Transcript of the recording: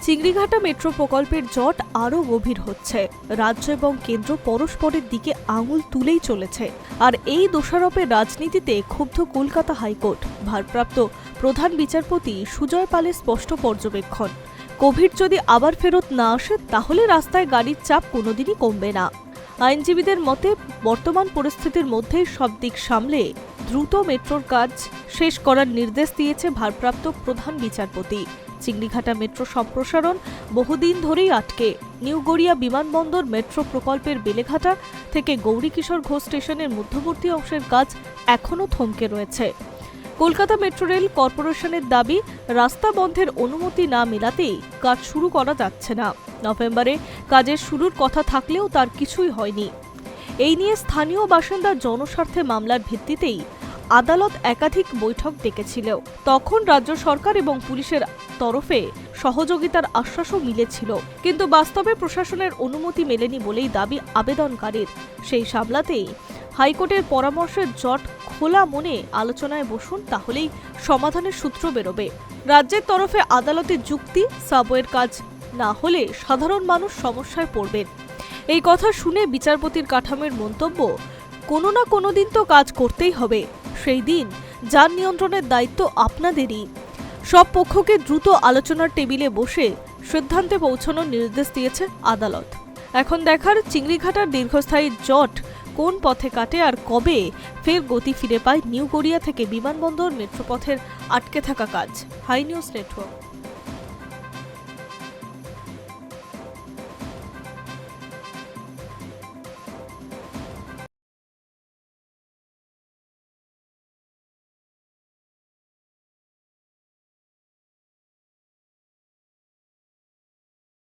Chingrighata metro প্রকল্পের জট আরও গভীর হচ্ছে। রাজ্য এবং কেন্দ্র পরস্পরের দিকে আঙুল তুলেই চলেছে। আর এই দোষারোপের রাজনীতিতে ক্ষুব্ধ কলকাতা হাইকোর্ট। ভারপ্রাপ্ত প্রধান বিচারপতি সুজয় পালের স্পষ্ট পর্যবেক্ষণ, কোভিড যদি আবার ফেরত না আসে তাহলে রাস্তায় গাড়ির চাপ কোনোদিনই কমবে না। আইনজীবীদের মতে বর্তমান পরিস্থিতির মধ্যে সব দিক সামলে দ্রুত মেট্রোর কাজ শেষ করার নির্দেশ দিয়েছে ভারপ্রাপ্ত প্রধান বিচারপতি। চিংড়িঘাটা মেট্রো সম্প্রসারণ বহুদিন ধরেই আটকে। নিউ গড়িয়া বিমানবন্দর মেট্রো প্রকল্পের বেলেঘাটা থেকে গৌরীকিশোর ঘোষ স্টেশনের মধ্যবর্তী অংশের কাজ এখনও থমকে রয়েছে। কলকাতা মেট্রো রেল কর্পোরেশনের দাবি, রাস্তা বন্ধের অনুমতি না মেলাতেই কাজ শুরু করা যাচ্ছে না। নভেম্বরে কাজের শুরুর কথা থাকলেও তার কিছুই হয়নি। এই নিয়ে স্থানীয় বাসিন্দার জনস্বার্থে মামলার ভিত্তিতেই আদালত একাধিক বৈঠক ডেকেছিল। তখন রাজ্য সরকার এবং পুলিশের তরফে সহযোগিতার আশ্বাসও মিলেছিল, কিন্তু বাস্তবে প্রশাসনের অনুমতি মেলেনি বলেই দাবি আবেদনকারীর। সেই সামলাতেই হাইকোর্টের পরামর্শের জট খোলা মনে আলোচনায় বসুন, তাহলেই সমাধানের সূত্র বেরোবে। রাজ্যের তরফে আদালতের যুক্তি, সাবওয়ের কাজ না হলে সাধারণ মানুষ সমস্যায় পড়বেন। এই কথা শুনে বিচারপতির কাঠামোর মন্তব্য, কোনো না কোনো দিন তো কাজ করতেই হবে, সেই দিন যান নিয়ন্ত্রণের দায়িত্ব আপনাদেরই। সব পক্ষকে দ্রুত আলোচনার টেবিলে বসে সিদ্ধান্তে পৌঁছানোর নির্দেশ দিয়েছে আদালত। এখন দেখার চিংড়িঘাটার দীর্ঘস্থায়ী জট কোন পথে কাটে আর কবে ফের গতি ফিরে পায় নিউ গড়িয়া থেকে বিমানবন্দর মেট্রোপথের আটকে থাকা কাজ। Hi news network.